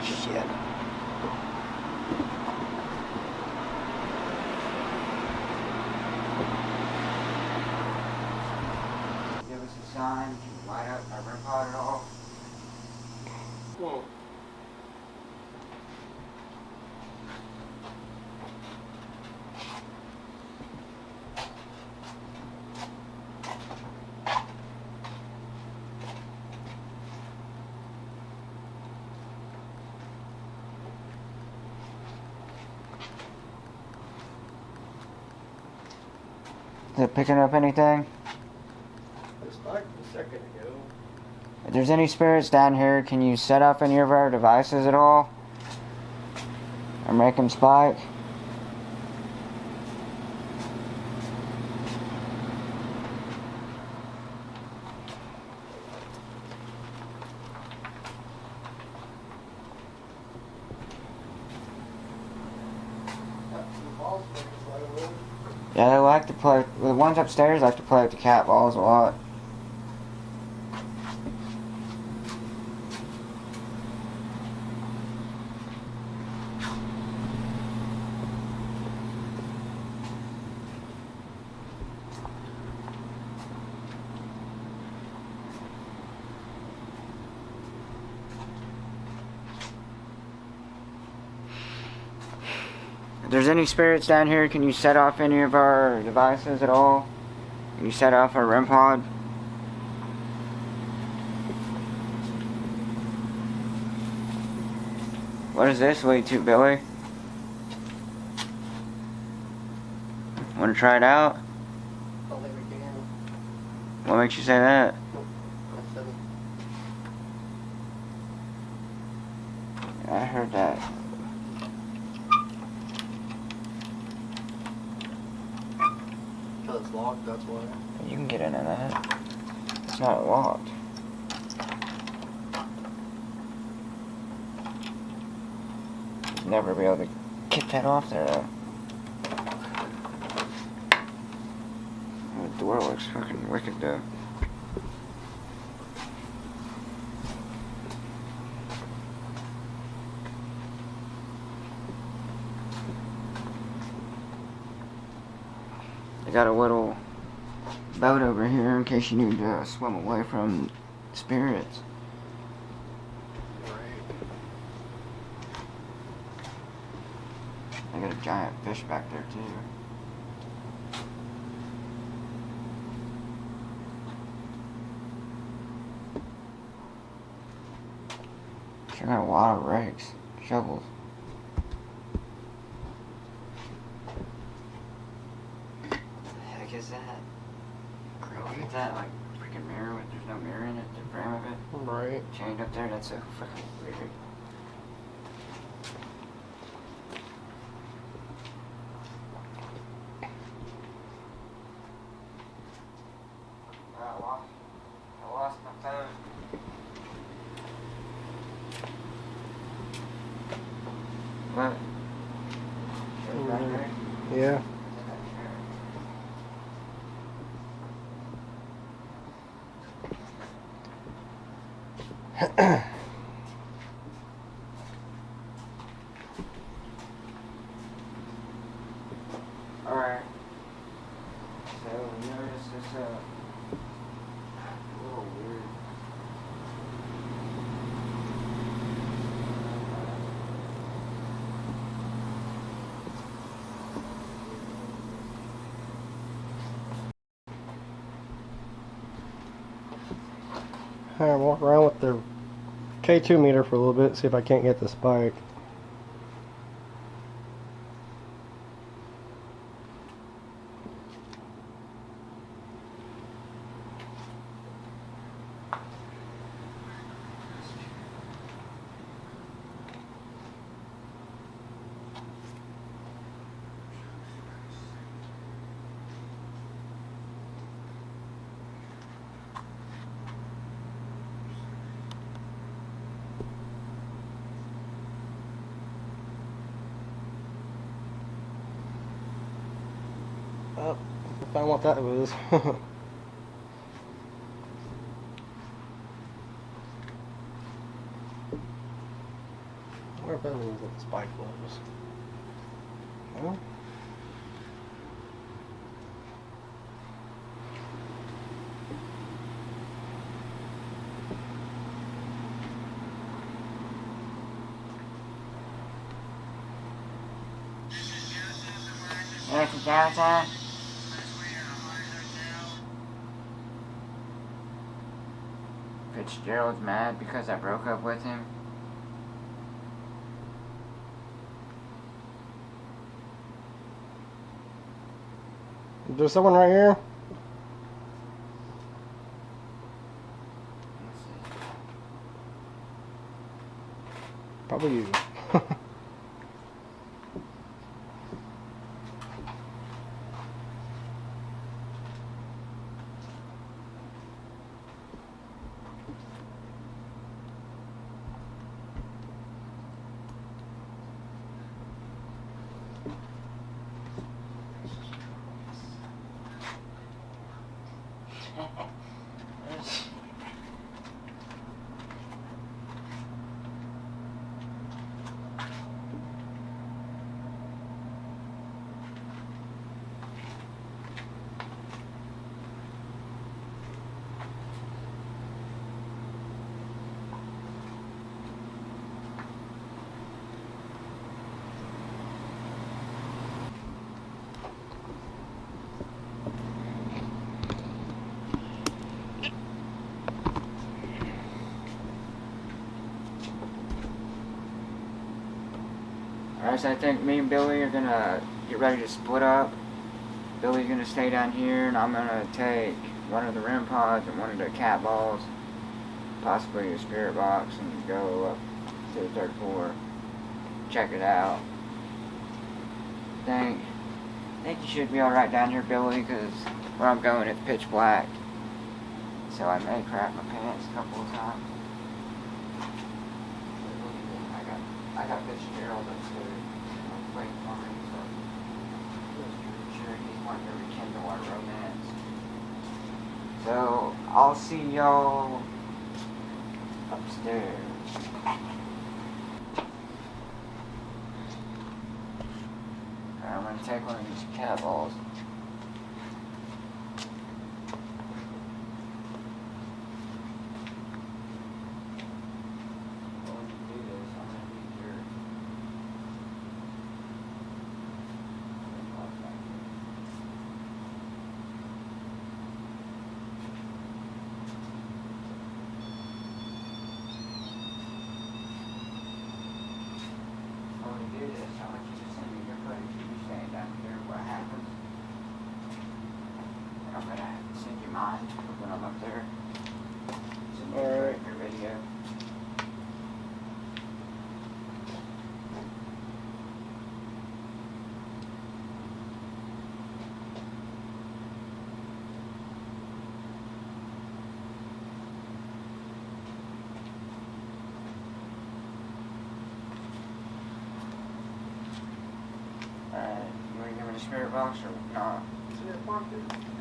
Shit. Give us a sign. Can you light up my REM pod at all? Whoa. Is it picking up anything? It spiked a second ago. If there's any spirits down here, can you set off any of our devices at all? Or make them spike? Yeah, they like to play. The ones upstairs like to play with the cat balls a lot. If there's any spirits down here, can you set off any of our devices at all? Can you set off our REM pod? What does this lead to, Billy? Want to try it out? I don't think we can. What makes you say that? I heard that. Because it's locked, that's why. You can get into that. It's not locked. You'd never be able to get that off there though. The door looks fucking wicked though. I got a little boat over here in case you need to swim away from spirits. I got a giant fish back there too. Sure got a lot of rakes, shovels. Is that? Look at that, like, freaking mirror with there's no mirror in it, the frame of it. Right. Chained up there, that's so fucking weird. I lost my phone. What? Is it back there? Yeah. Alright. So, notice this, a little weird. Alright, walk around with the K2 meter for a little bit, see if I can't get the spike. Oh, I found what that was. wonder if that means what the spike was. Well, Yeah, it's downtown. Fitzgerald's mad because I broke up with him. there's someone right here. Probably you. Alright, so I think me and Billy are gonna get ready to split up. Billy's gonna stay down here, and I'm gonna take one of the REM pods and one of the cat balls, possibly a spirit box, and go up to the 3rd floor, check it out. I think you should be alright down here, Billy, because where I'm going it's pitch black. So I may crap my pants a couple of times. I got Fitzgerald upstairs waiting for me, so I'm sure he's wanting to rekindle our romance. So I'll see y'all upstairs. Alright, I'm gonna take one of these cat balls. Mine when I'm up there. Alright. Your video. Alright, you want to give me the spirit box or not?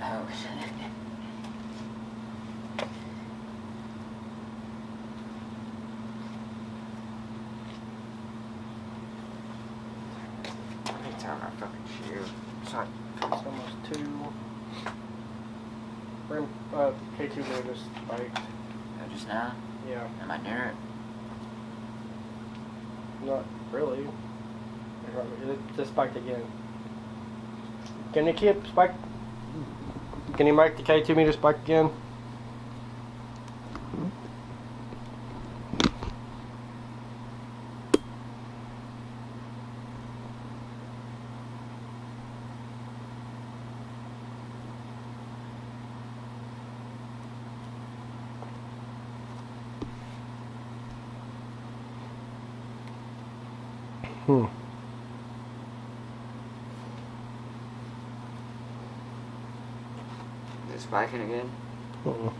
Oh. Turn my fucking shoe. Sorry. It's almost 2. K2 there just spiked. Oh, just now? Yeah. Am I near it? Not really. It just spiked again. Can you keep spike? Can you make the K2 meter spike again? Is it spiking again? Uh-uh.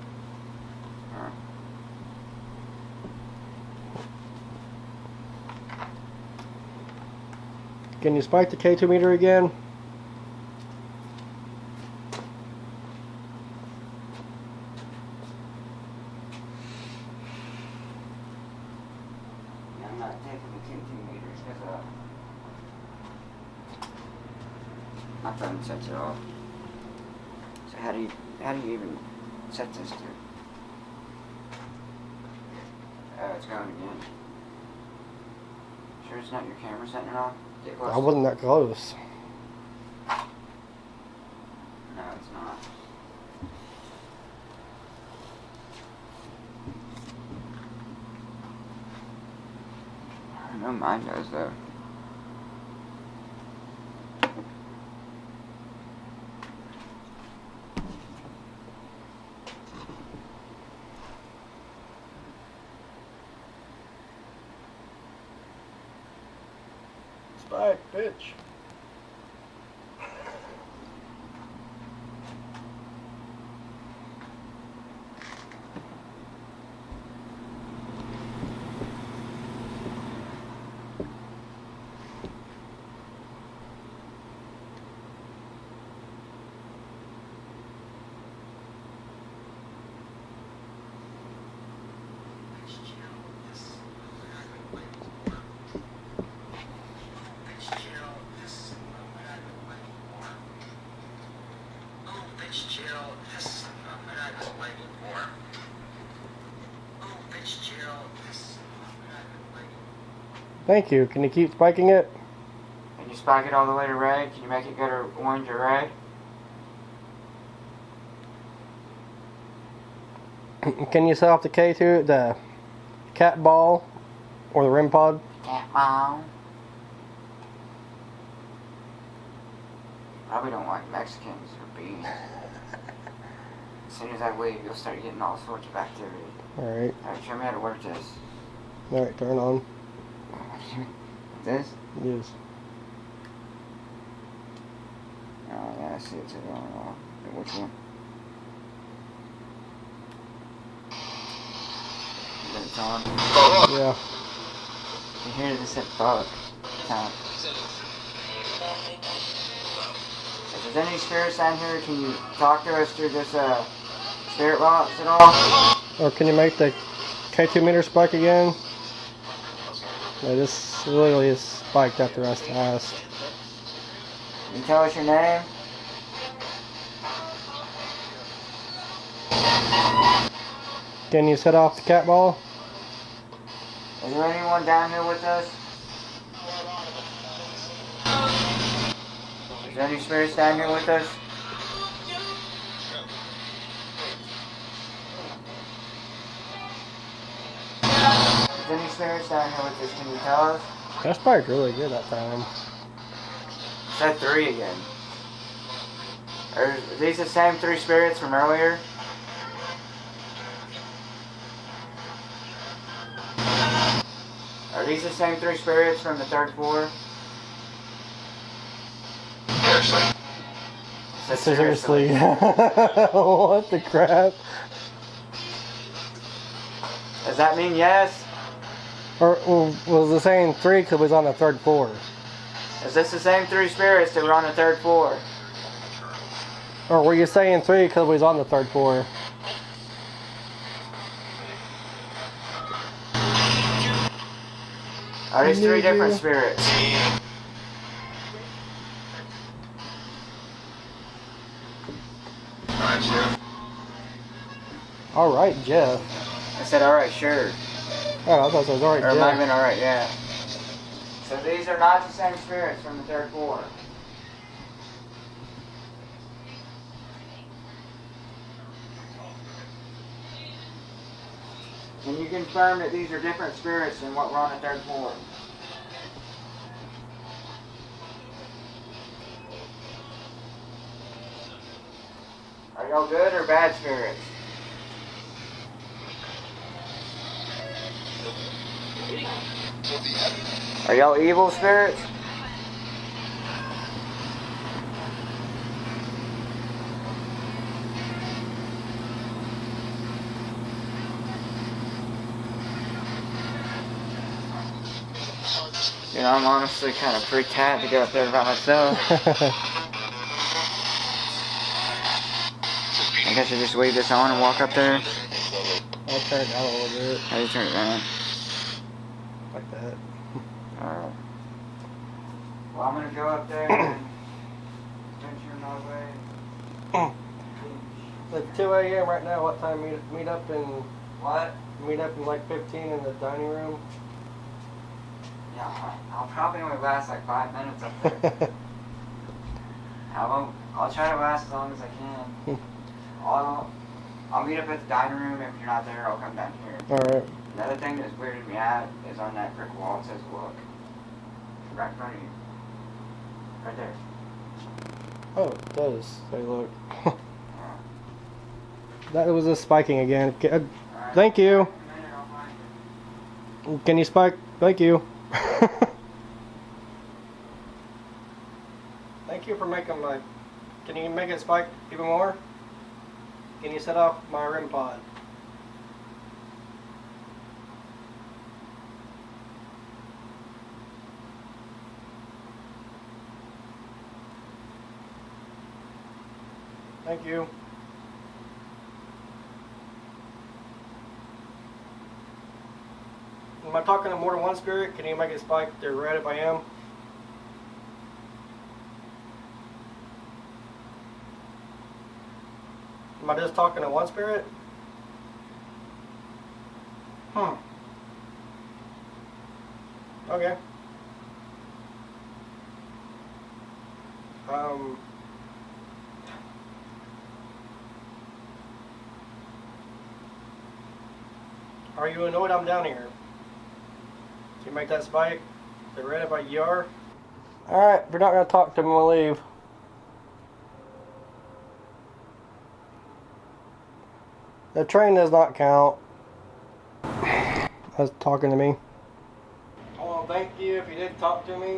Can you spike the K2 meter again? I'm not taking the KT meters because my phone sets it off. So how do you even set this to? Oh, it's going again. Sure it's not your camera setting it off? Get close. I wasn't that close. No, it's not. I know mine does though. Spike, bitch. Thank you. Can you keep spiking it? Can you spike it all the way to red? Can you make it go to orange or red? Can you set off the K2, the cat ball, or the REM pod? Cat ball. Probably don't like Mexicans or bees. As soon as I leave, you'll start getting all sorts of activity. Alright. Alright, show me how to work this. Alright, turn on. This? Yes. Oh, yeah, I see it's going off. Which one? Is it on? Yeah. You hear this at fuck time. If there's any spirits down here, can you talk to us through this spirit box at all? Or can you make the K2 meter spike again? Yeah, this literally is spiked after us asked. Can you tell us your name? Can you set off the cat ball? Is there anyone down here with us? Is there any spirits down here with us? Is there any spirits down here with us? Can you tell us? That spiked really good that time. Is that 3 again? Are these the same 3 spirits from earlier? Are these the same 3 spirits from the 3rd floor? Seriously. What the crap? Does that mean yes? Or was the same 3 because it was on the 3rd floor? Is this the same 3 spirits that were on the 3rd floor? Or were you saying 3 because it was on the 3rd floor? Are these 3 different spirits? Alright, Jeff. I said alright, sure. Oh, I thought it was alright, Or it might have Jeff. been alright, yeah. So these are not the same spirits from the 3rd floor. Can you confirm that these are different spirits than what were on the 3rd floor? Are y'all good or bad spirits? Are y'all evil spirits? You know, I'm honestly kind of freaked out to go up there by myself. I guess I just leave this on and walk up there. I'll turn it down a little bit. How do you turn it down? like that. Alright. Well, I'm gonna go up there and venture my way. It's 2 a.m. right now. What time meet up in? What? Meet up in like 15 in the dining room. Yeah, I'll probably only last like 5 minutes up there. I'll try to last as long as I can. I'll meet up at the dining room. If you're not there, I'll come down here. Alright. Another thing that's weirded me out is on that brick wall it says look. Right in front of you. Right there. Oh, it does. Say look. That was a spiking again. Right. Thank you. I'll find it. Can you spike? Thank you. Thank you for making my... Can you make it spike even more? Can you set off my REM pod? Thank you. Am I talking to more than one spirit? Can you make it spike the red if I am? Am I just talking to one spirit? Okay. Are you annoyed I'm down here? Can you make that spike? The red if you are? Alright, we're not going to talk to him when we leave. The train does not count. That's talking to me. I want to thank you if you did talk to me. I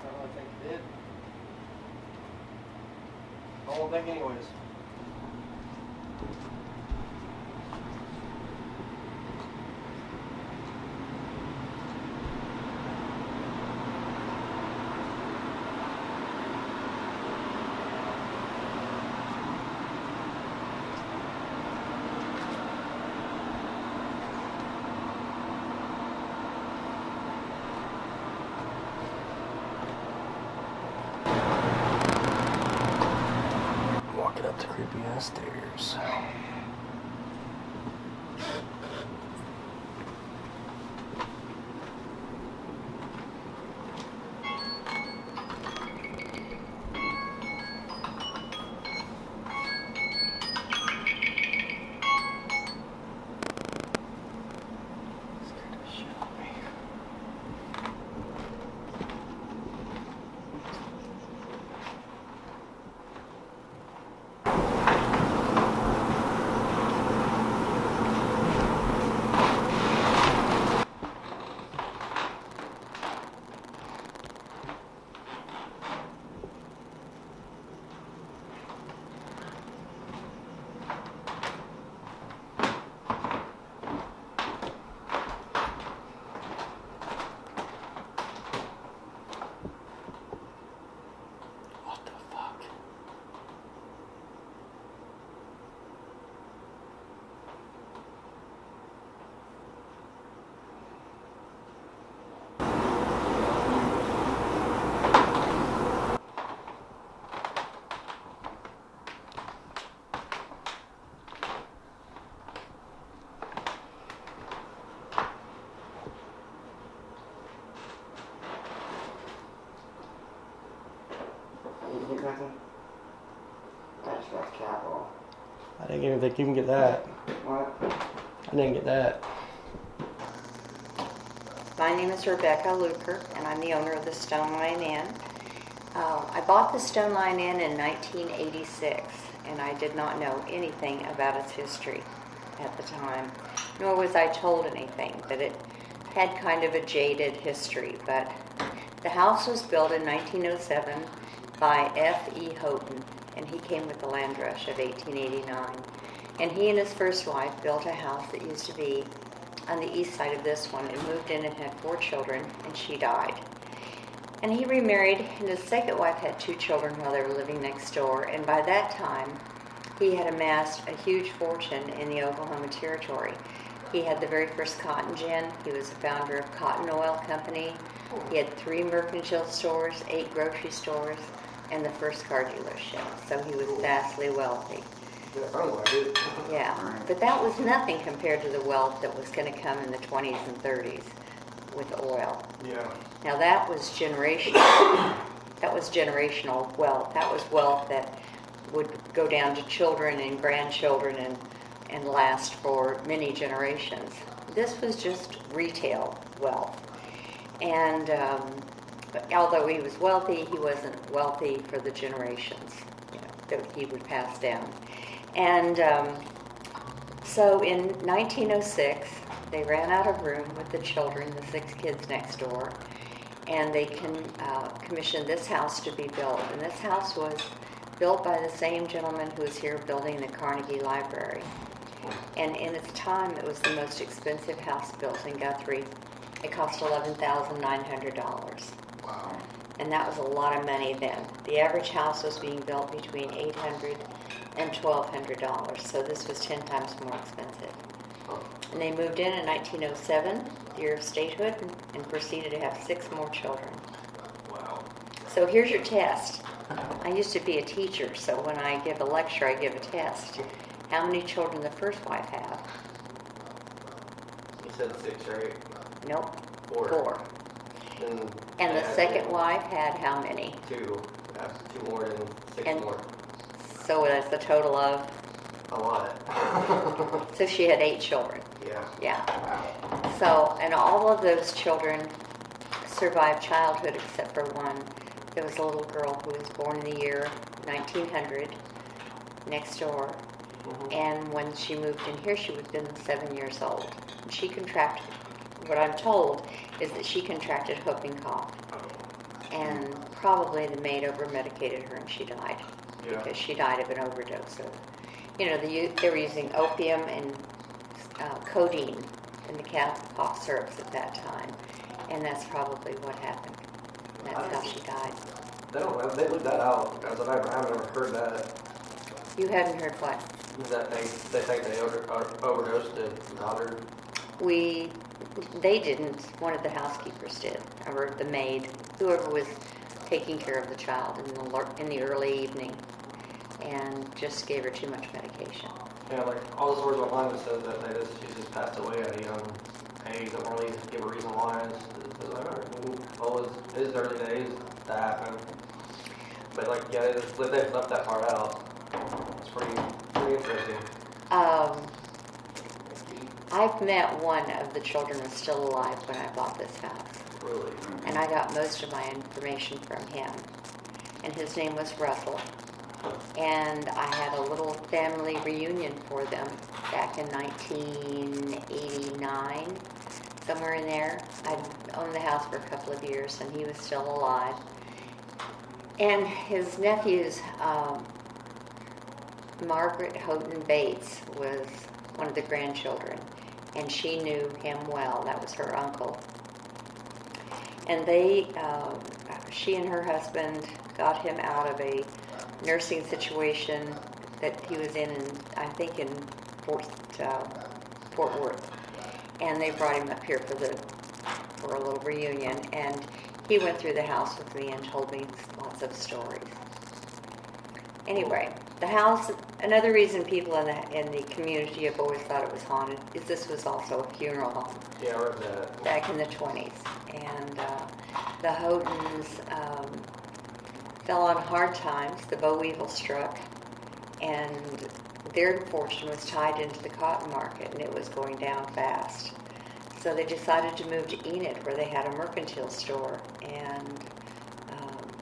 don't really think you did. I won't think anyways. Walking up the creepy ass stairs. You get nothing? That's capital. I didn't even think you can get that. What? I didn't get that. My name is Rebecca Luker, and I'm the owner of the Stone Line Inn. I bought the Stone Line Inn in 1986, and I did not know anything about its history at the time, nor was I told anything, that it had kind of a jaded history. But the house was built in 1907 by F.E. Houghton, and he came with the land rush of 1889. And he and his first wife built a house that used to be on the east side of this one, and moved in and had 4 children, and she died. And he remarried, and his second wife had 2 children while they were living next door, and by that time he had amassed a huge fortune in the Oklahoma Territory. He had the very first cotton gin. He was the founder of Cotton Oil Company. He had 3 mercantile stores, 8 grocery stores, and the first car dealership. So he was vastly wealthy. Yeah, sounds like it. Yeah, but that was nothing compared to the wealth that was going to come in the 20s and 30s with oil. Yeah. Now that was generational. That was generational wealth. That was wealth that would go down to children and grandchildren and last for many generations. This was just retail wealth. And although he was wealthy, he wasn't wealthy for the generations, you know, that he would pass down. And so in 1906, they ran out of room with the children, the 6 kids next door, and they commissioned this house to be built. And this house was built by the same gentleman who was here building the Carnegie Library. And in its time, it was the most expensive house built in Guthrie. It cost $11,900. Wow. And that was a lot of money then. The average house was being built between $800 and $1,200, so this was 10 times more expensive. And they moved in 1907, the year of statehood, and proceeded to have 6 more children. Wow. So here's your test. I used to be a teacher, so when I give a lecture, I give a test. How many children the first wife have? You said 6 or 8? Nope, 4. 4. And the second wife had how many? 2. That's 2 more than 6 And- more. So that's a total of, A lot. so she had 8 children. Yeah. Yeah. Wow. So, and all of those children survived childhood except for one. There was a little girl who was born in the year 1900 next door. Mhm. And when she moved in here, she would have been 7 years old. And she contracted, what I'm told is that she contracted whooping cough. And probably the maid over-medicated her and she died. Yeah. Because she died of an overdose of, you know, they were using opium and codeine in the cough syrups at that time. And that's probably what happened. That's how she died. They leave that out because I haven't ever heard that. You hadn't heard what? That they think they overdosed and daughter. They didn't. One of the housekeepers did, or the maid, whoever was taking care of the child in the early evening, and just gave her too much medication. Yeah, like all the stories online that says that she just passed away at a young age. Don't really give a reason why. It's like, all it is early days that happened. But like, yeah, they left that part out. It's pretty interesting. I've met one of the children that's still alive when I bought this house. Really? And I got most of my information from him. And his name was Russell. And I had a little family reunion for them back in 1989, somewhere in there. I'd owned the house for a couple of years and he was still alive. And his nephews, Margaret Houghton Bates was one of the grandchildren, and she knew him well. That was her uncle. And she and her husband got him out of a nursing situation that he was in I think in Fort Worth. And they brought him up here for a little reunion, and he went through the house with me and told me lots of stories. Anyway, the house, another reason people in the community have always thought it was haunted is this was also a funeral home. Yeah, I read that. Back in the 20s. And the Houghtons fell on hard times. The boll weevil struck, and their fortune was tied into the cotton market, and it was going down fast. So they decided to move to Enid, where they had a mercantile store, and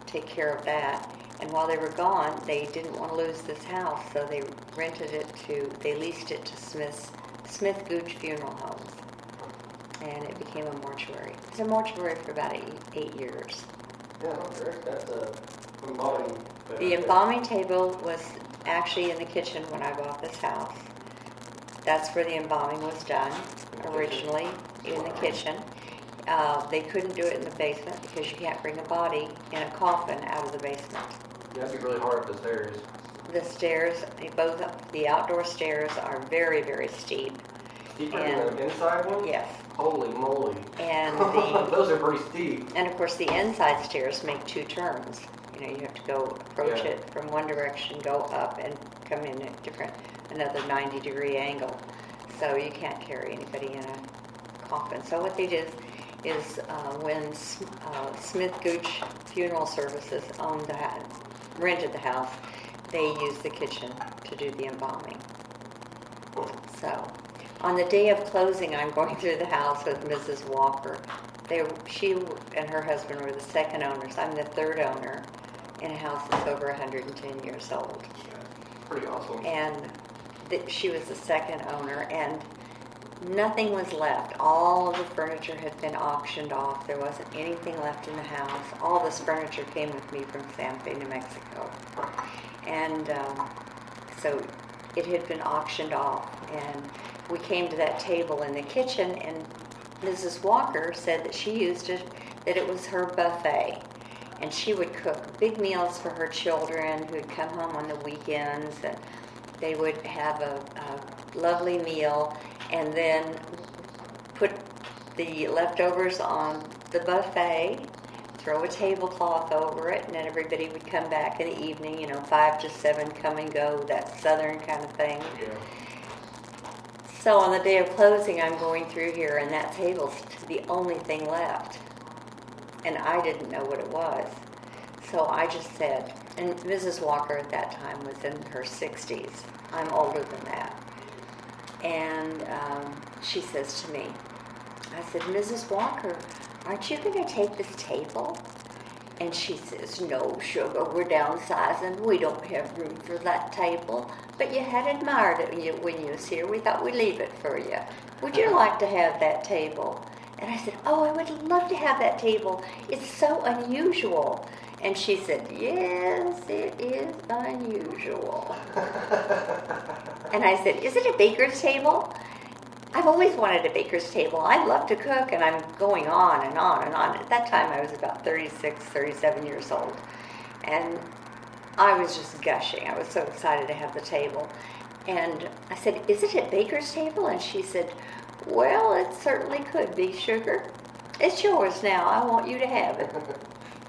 take care of that. And while they were gone, they didn't want to lose this house, so they leased it to Smith Gooch Funeral Homes. And it became a mortuary. It was a mortuary for about 8 years. Yeah, okay. That's embalming. The embalming table was actually in the kitchen when I bought this house. That's where the embalming was done originally, in the kitchen. They couldn't do it in the basement because you can't bring a body in a coffin out of the basement. Yeah, that'd be really hard up the stairs. The stairs, both the outdoor stairs are very, very steep. Deeper than the inside one? Yes. Holy moly. And those are pretty steep. And of course the inside stairs make 2 turns. You know, you have to go approach Yeah. it from one direction, go up, and come in at another 90-degree angle. So you can't carry anybody in a coffin. So what they did is when Smith Gooch Funeral Services rented the house, they used the kitchen to do the embalming. So on the day of closing, I'm going through the house with Mrs. Walker. She and her husband were the second owners. I'm the third owner in a house that's over 110 years old. Pretty awesome. And she was the second owner, and nothing was left. All of the furniture had been auctioned off. There wasn't anything left in the house. All this furniture came with me from Santa Fe, New Mexico. And so it had been auctioned off, and we came to that table in the kitchen, and Mrs. Walker said that she used it, that it was her buffet. And she would cook big meals for her children who would come home on the weekends, and they would have a lovely meal and then put the leftovers on the buffet, throw a tablecloth over it, and then everybody would come back in the evening, 5 to 7, come and go, that southern kind of thing. Yeah. So on the day of closing, I'm going through here, and that table's the only thing left. And I didn't know what it was. So I just said, and Mrs. Walker at that time was in her 60s. I'm older than that. And she says to me, I said, Mrs. Walker, aren't you going to take this table? And she says, no, sugar, we're downsizing. We don't have room for that table. But you had admired it when you was here. We thought we'd leave it for you. Would you like to have that table? And I said, oh, I would love to have that table. It's so unusual. And she said, yes, it is unusual. And I said, is it a baker's table? I've always wanted a baker's table. I love to cook, and I'm going on and on and on. At that time, I was about 36, 37 years old. And I was just gushing. I was so excited to have the table. And I said, is it a baker's table? And she said, well, it certainly could be, sugar. It's yours now. I want you to have it.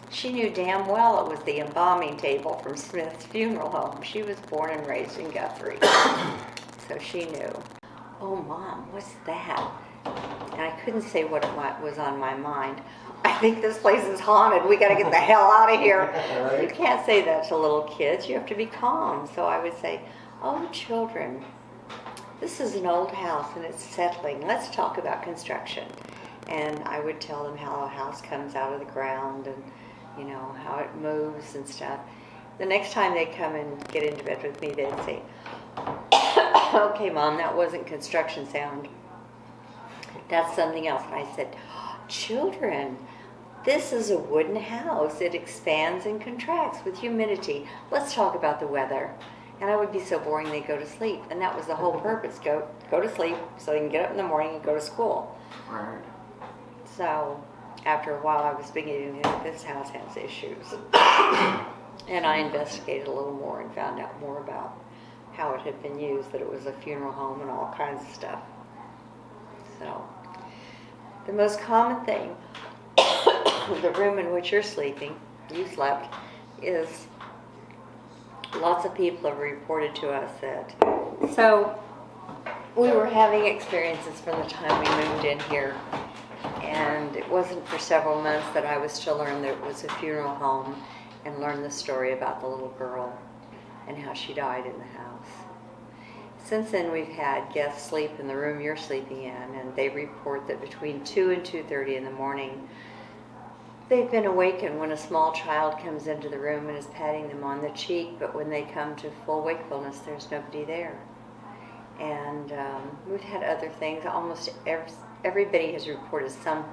She knew damn well it was the embalming table from Smith's Funeral Home. She was born and raised in Guthrie. So she knew. Oh, Mom, what's that? And I couldn't say what was on my mind. I think this place is haunted. We got to get the hell out of here. Right. You can't say that to little kids. You have to be calm. So I would say, oh, children, this is an old house and it's settling. Let's talk about construction. And I would tell them how a house comes out of the ground and, how it moves and stuff. The next time they come and get into bed with me, they'd say, okay, Mom, that wasn't construction sound. That's something else. And I said, children, this is a wooden house. It expands and contracts with humidity. Let's talk about the weather. And I would be so boring they'd go to sleep. And that was the whole purpose, go to sleep so they can get up in the morning and go to school. Right. So after a while I was beginning to think this house has issues. And I investigated a little more and found out more about how it had been used, that it was a funeral home and all kinds of stuff. So the most common thing, the room in which you slept, is lots of people have reported to us that. So we were having experiences from the time we moved in here, and it wasn't for several months that I was to learn that it was a funeral home and learn the story about the little girl and how she died in the house. Since then, we've had guests sleep in the room you're sleeping in, and they report that between 2 and 2:30 in the morning, they've been awakened when a small child comes into the room and is patting them on the cheek, but when they come to full wakefulness, there's nobody there. And we've had other things. Almost everybody has reported some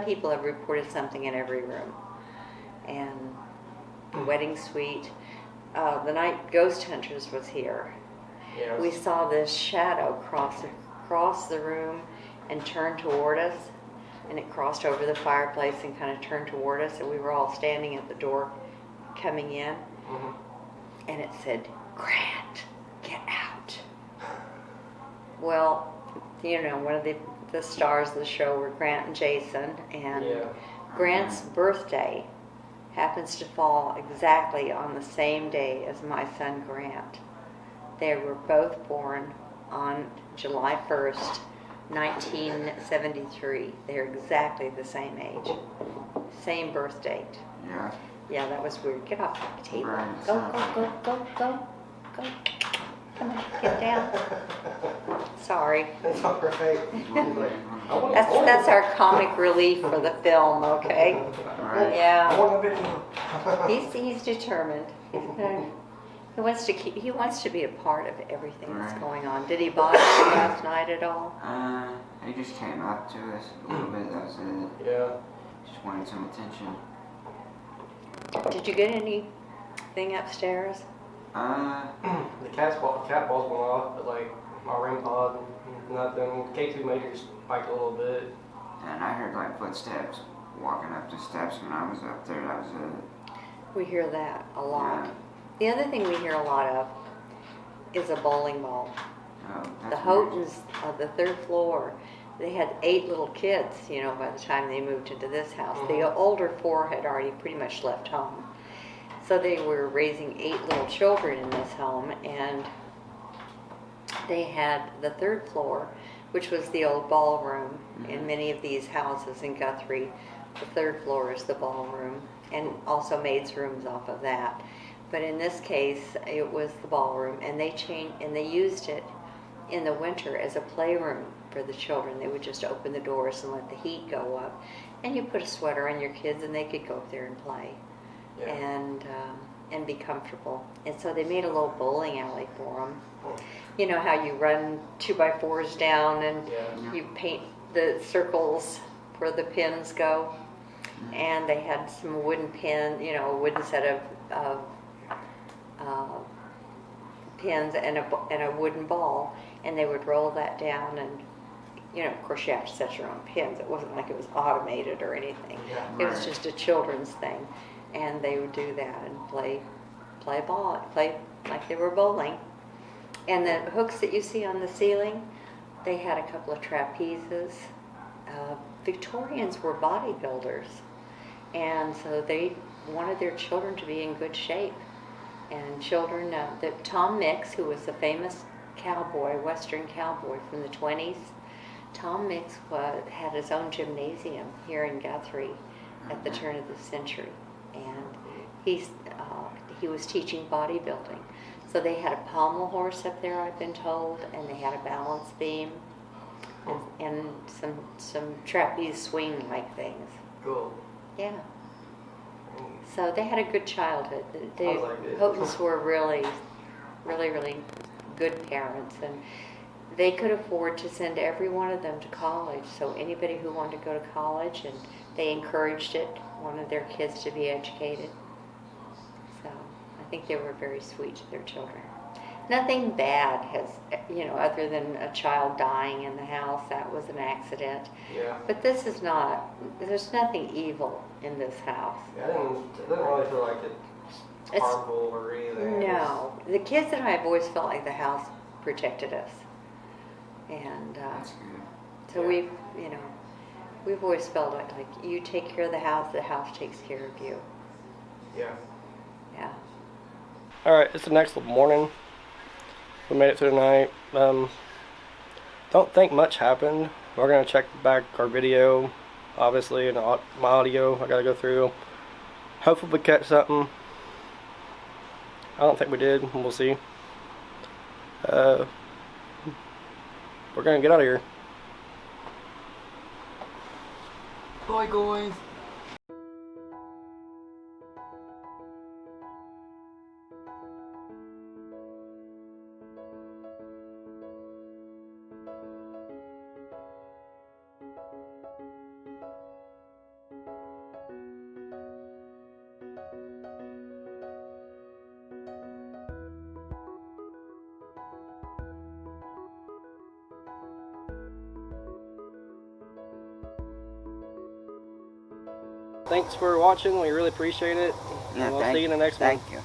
people have reported something in every room. And the wedding suite, the night Ghost Hunters was here. Yes. We saw this shadow cross the room and turn toward us, and it crossed over the fireplace and kind of turned toward us, and we were all standing at the door coming in, and it said, Grant, get out. Well, you know, one of the stars of the show were Grant and Jason, and Yeah. Grant's birthday happens to fall exactly on the same day as my son Grant. They were both born on July 1st, 1973. They're exactly the same age. Same birth date. Yeah. Yeah, that was weird. Get off the table. Right, Go, so- go, go, go, go, go. Come on, get down. Sorry. It's all right. That's our comic relief for the film, okay? Right. Yeah. More than a bit. He's determined. He wants to be a part of everything that's Right. going on. Did he bother you last night at all? He just came up to us a little bit, that was it. Yeah. Just wanted some attention. Did you get anything upstairs? The cat balls went off, but like my REM pod, nothing. K2 major spiked a little bit. And I heard like footsteps walking up the steps when I was up there, that was it. We hear that a lot. Yeah. The other thing we hear a lot of is a bowling ball. Oh, The that's weird. Houghtons of the third floor, they had 8 little kids, you know, by the time they moved into this house. The older 4 had already pretty much left home. So they were raising 8 little children in this home, and they had the third floor, which was the old ballroom. In many of these houses in Guthrie, the third floor is the ballroom, and also maids' rooms off of that. But in this case, it was the ballroom, and they used it in the winter as a playroom for the children. They would just open the doors and let the heat go up, and you put a sweater on your kids, and they could go up there and play. Yeah. And be comfortable. And so they made a little bowling alley for them. Oh. You know how you run 2x4s down and Yeah. you paint the circles where the pins go. And they had some wooden pin, you know, a wooden set of pins and a wooden ball, and they would roll that down, and you know, of course you have to set your own pins. It wasn't like it was automated or anything. Yeah. It was Right. just a children's thing, and they would do that and play like they were bowling. And the hooks that you see on the ceiling, they had a couple of trapezes. Victorians were bodybuilders, and so they wanted their children to be in good shape. And children, Tom Mix, who was a famous cowboy, Western cowboy from the 20s, Tom Mix had his own gymnasium here in Guthrie at the turn of the century, and he was teaching bodybuilding. So they had a pommel horse up there, I've been told, and they had a balance beam and some trapeze swing-like things. Cool. Yeah. So they had a good childhood. The Sounds like it. Houghtons were really good parents, and they could afford to send every one of them to college. So anybody who wanted to go to college, and they encouraged it, wanted their kids to be educated. So I think they were very sweet to their children. Nothing bad has, you know, other than a child dying in the house. That was an accident. Yeah. But this is not, there's nothing evil in this house. Yeah, it didn't really feel like it's It's- harmful or anything. No. The kids and I have always felt like the house protected us. And That's good. so Yeah. we've always felt like you take care of the house takes care of you. Yeah. Yeah. Alright, it's the next morning. We made it through the night. Don't think much happened. We're going to check back our video, obviously, and my audio. I got to go through. Hopefully we catch something. I don't think we did. We'll see. We're going to get out of here. Bye, guys. Thanks for watching. We really appreciate it. Yeah, And we'll see you in the next one. Thank you.